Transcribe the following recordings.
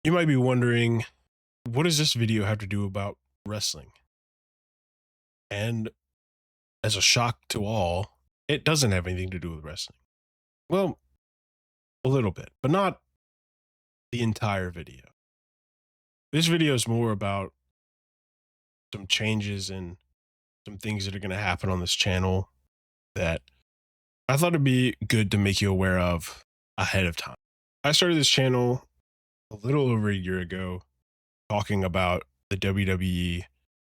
You might be wondering, what does this video have to do about wrestling? And as a shock to all, it doesn't have anything to do with wrestling. Well, a little bit, but not the entire video. This video is more about some changes and some things that are going to happen on this channel that I thought it'd be good to make you aware of ahead of time. I started this channel a little over a year ago talking about the WWE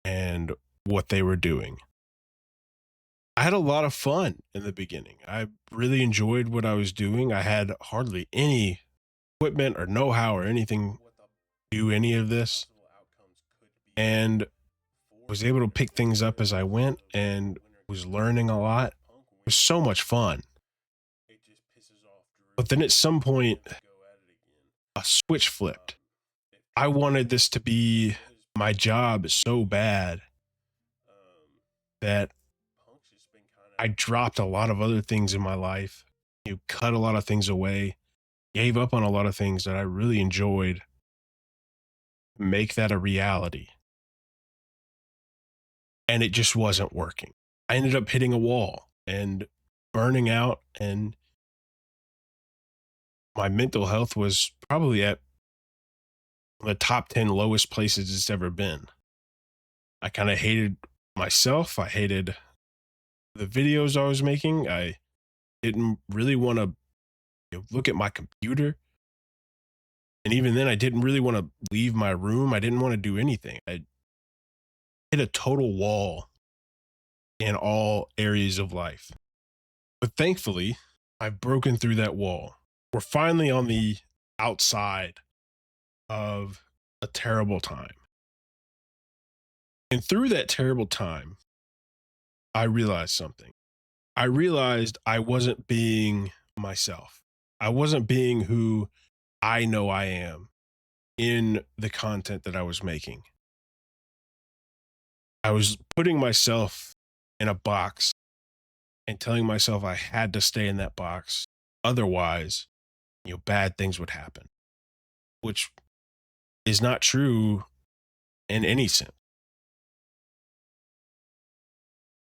and what they were doing. I had a lot of fun in the beginning. I really enjoyed what I was doing. I had hardly any equipment or know-how or anything to do any of this, and was able to pick things up as I went and was learning a lot. It was so much fun. But then at some point, a switch flipped. I wanted this to be my job so bad that I dropped a lot of other things in my life. You cut a lot of things away, gave up on a lot of things that I really enjoyed, make that a reality. And it just wasn't working. I ended up hitting a wall and burning out, and my mental health was probably at the top 10 lowest places it's ever been. I kind of hated myself. I hated the videos I was making. I didn't really want to look at my computer. And even then, I didn't really want to leave my room. I didn't want to do anything. I hit a total wall in all areas of life. But thankfully, I've broken through that wall. We're finally on the outside of a terrible time. And through that terrible time, I realized something. I realized I wasn't being myself. I wasn't being who I know I am in the content that I was making. I was putting myself in a box and telling myself I had to stay in that box. Otherwise, bad things would happen, which is not true in any sense.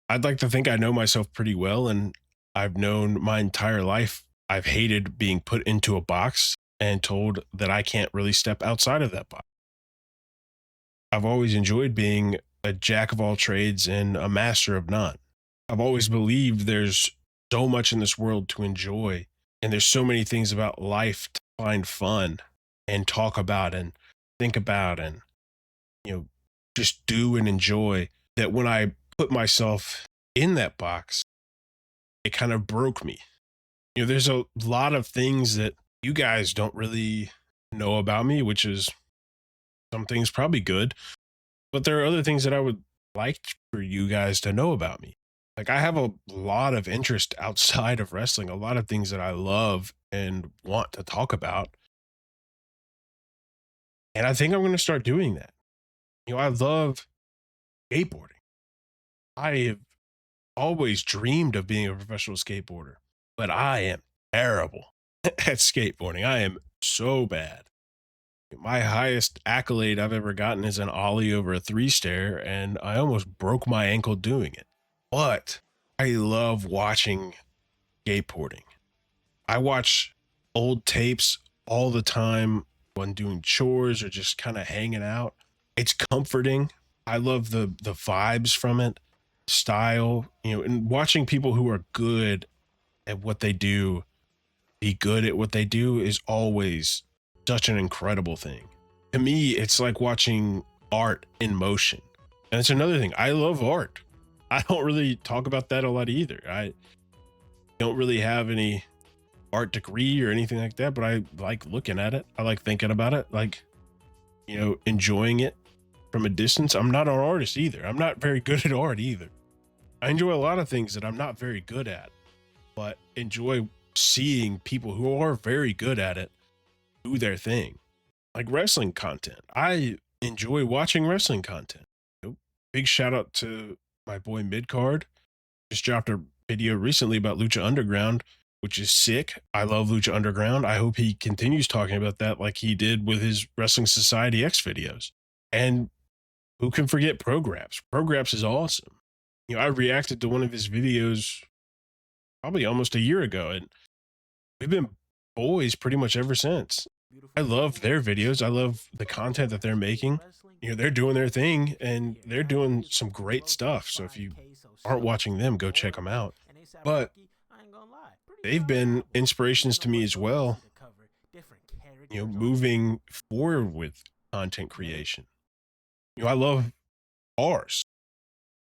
I'd like to think I know myself pretty well, and I've known my entire life I've hated being put into a box and told that I can't really step outside of that box. I've always enjoyed being a jack of all trades and a master of none. I've always believed there's so much in this world to enjoy, and there's so many things about life to find fun and talk about and think about and, just do and enjoy, that when I put myself in that box, it kind of broke me. There's a lot of things that you guys don't really know about me, which is some things probably good, but there are other things that I would like for you guys to know about me. Like, I have a lot of interest outside of wrestling, a lot of things that I love and want to talk about. And I think I'm going to start doing that. I love skateboarding. I have always dreamed of being a professional skateboarder, but I am terrible at skateboarding. I am so bad. My highest accolade I've ever gotten is an ollie over a three stair, and I almost broke my ankle doing it. But I love watching skateboarding. I watch old tapes all the time when doing chores or just kind of hanging out. It's comforting. I love the vibes from it, style, and watching people who are good at what they do be good at what they do is always such an incredible thing. To me, it's like watching art in motion. And it's another thing. I love art. I don't really talk about that a lot either. I don't really have any art degree or anything like that, but I like looking at it. I like thinking about it, like, enjoying it from a distance. I'm not an artist either. I'm not very good at art either. I enjoy a lot of things that I'm not very good at, but enjoy seeing people who are very good at it do their thing. Like wrestling content. I enjoy watching wrestling content. Big shout out to my boy Midcard. Just dropped a video recently about Lucha Underground, which is sick. I love Lucha Underground. I hope he continues talking about that like he did with his Wrestling Society X videos. And who can forget Prograps? Prograps is awesome. I reacted to one of his videos probably almost a year ago, and we've been boys pretty much ever since. I love their videos. I love the content that they're making. They're doing their thing and they're doing some great stuff. So if you aren't watching them, go check them out. But they've been inspirations to me as well, moving forward with content creation. I love cars.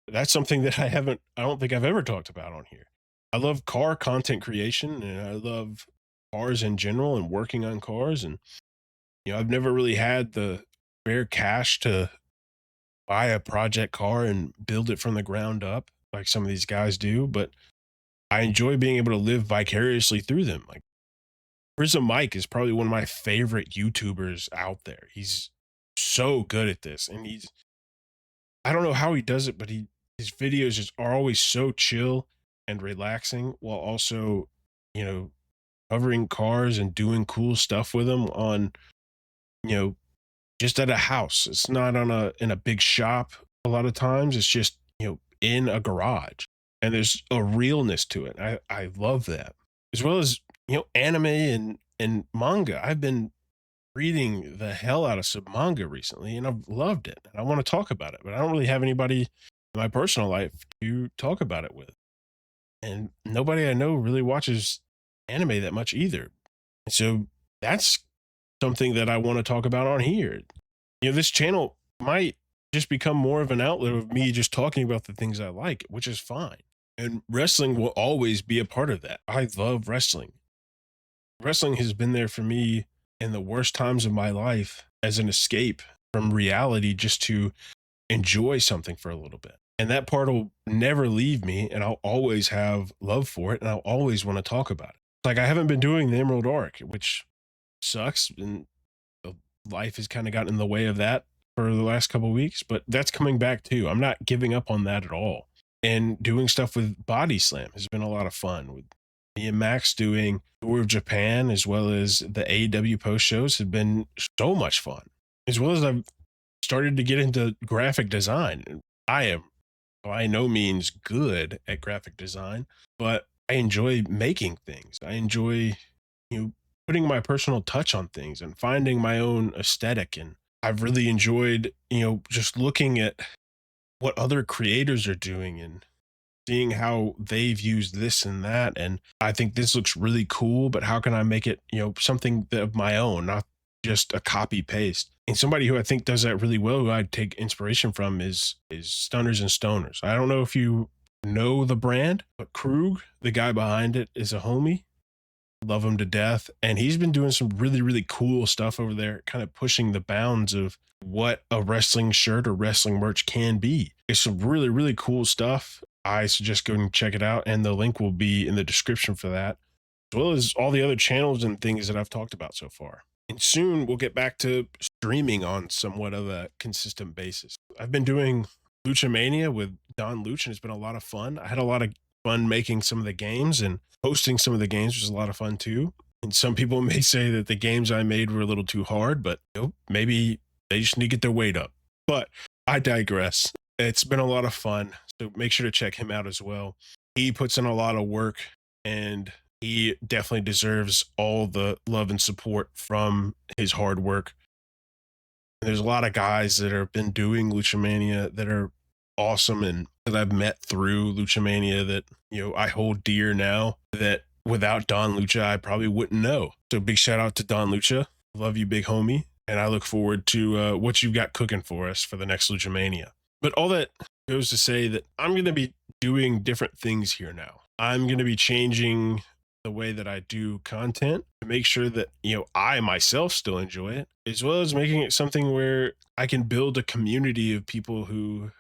That's something that I don't think I've ever talked about on here. I love car content creation and I love cars in general and working on cars. And, I've never really had the spare cash to buy a project car and build it from the ground up like some of these guys do, but I enjoy being able to live vicariously through them. Like Prism Mike is probably one of my favorite YouTubers out there. He's so good at this, and I don't know how he does it, but his videos just are always so chill and relaxing while also, you know, covering cars and doing cool stuff with them on, you know, just at a house. It's not on in a big shop a lot of times. It's just, in a garage. And there's a realness to it. I love that. As well as, anime and manga. I've been reading the hell out of some manga recently and I've loved it. And I want to talk about it, but I don't really have anybody in my personal life to talk about it with. And nobody I know really watches anime that much either. And so that's something that I want to talk about on here. This channel might just become more of an outlet of me just talking about the things I like, which is fine. And wrestling will always be a part of that. I love wrestling. Wrestling has been there for me in the worst times of my life as an escape from reality just to enjoy something for a little bit. And that part will never leave me. And I'll always have love for it. And I'll always want to talk about it. Like I haven't been doing the Emerald Arc, which sucks. And life has kind of gotten in the way of that for the last couple of weeks, but that's coming back too. I'm not giving up on that at all. And doing stuff with Body Slam has been a lot of fun. With me and Max doing Tour of Japan as well as the AEW post shows have been so much fun. As well as I've started to get into graphic design. I am by no means good at graphic design, but I enjoy making things. I enjoy, putting my personal touch on things and finding my own aesthetic. And I've really enjoyed, just looking at what other creators are doing and seeing how they've used this and that. And I think this looks really cool, but how can I make it, something of my own, not just a copy paste? And somebody who I think does that really well, who I'd take inspiration from is Stunners and Stoners. I don't know if you know the brand, but Krug, the guy behind it, is a homie. Love him to death. And he's been doing some really, really cool stuff over there, kind of pushing the bounds of what a wrestling shirt or wrestling merch can be. It's some really, really cool stuff. I suggest going and check it out. And the link will be in the description for that, as well as all the other channels and things that I've talked about so far. And soon we'll get back to streaming on somewhat of a consistent basis. I've been doing Lucha Mania with Don Luch, and it's been a lot of fun. I had a lot of fun making some of the games, and hosting some of the games was a lot of fun too. And some people may say that the games I made were a little too hard, but maybe they just need to get their weight up. But I digress. It's been a lot of fun. So make sure to check him out as well. He puts in a lot of work and he definitely deserves all the love and support from his hard work. And there's a lot of guys that have been doing Lucha Mania that are awesome and that I've met through Lucha Mania that, I hold dear now that without Don Lucha, I probably wouldn't know. So big shout out to Don Lucha. Love you, big homie. And I look forward to what you've got cooking for us for the next Lucha Mania. But all that goes to say that I'm going to be doing different things here now. I'm going to be changing the way that I do content to make sure that, I myself still enjoy it, as well as making it something where I can build a community of people who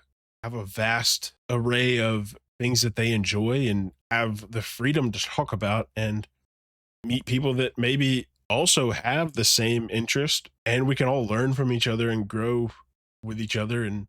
have a vast array of things that they enjoy and have the freedom to talk about and meet people that maybe also have the same interest, and we can all learn from each other and grow with each other and,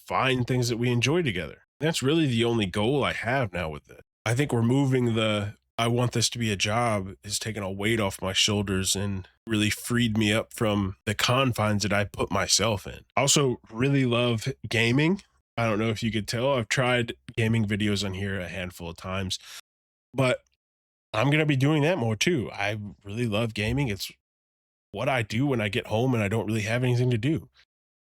find things that we enjoy together. That's really the only goal I have now with it. I think we're moving the I want this to be a job has taken a weight off my shoulders and really freed me up from the confines that I put myself in. I also really love gaming. I don't know if you could tell. I've tried gaming videos on here a handful of times, but I'm going to be doing that more too. I really love gaming. It's what I do when I get home and I don't really have anything to do.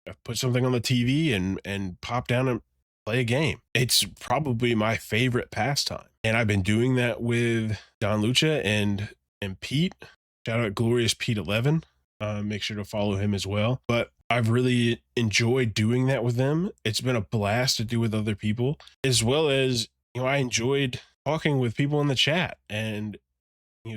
I put something on the TV and pop down and play a game. It's probably my favorite pastime. And I've been doing that with Don Lucha and Pete. Shout out Glorious Pete 11. Make sure to follow him as well. But I've really enjoyed doing that with them. It's been a blast to do with other people, as well as, I enjoyed talking with people in the chat and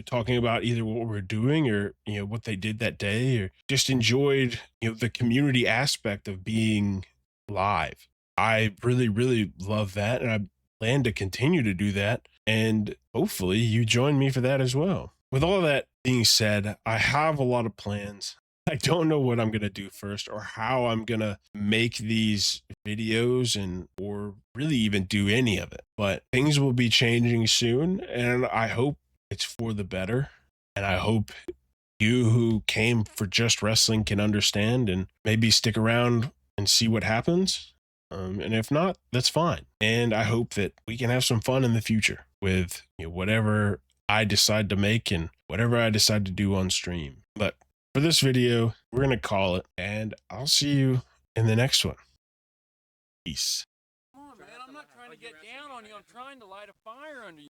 talking about either what we're doing or what they did that day, or just enjoyed the community aspect of being live. I really, really love that, and I plan to continue to do that, and hopefully you join me for that as well. With all that being said, I have a lot of plans. I don't know what I'm going to do first or how I'm going to make these videos and or really even do any of it, but things will be changing soon, and I hope it's for the better. And I hope you who came for just wrestling can understand and maybe stick around and see what happens. And if not, that's fine. And I hope that we can have some fun in the future with whatever I decide to make and whatever I decide to do on stream. But for this video, we're going to call it, and I'll see you in the next one. Peace. Come on, man. I'm not trying to get down on you. I'm trying to light a fire under you.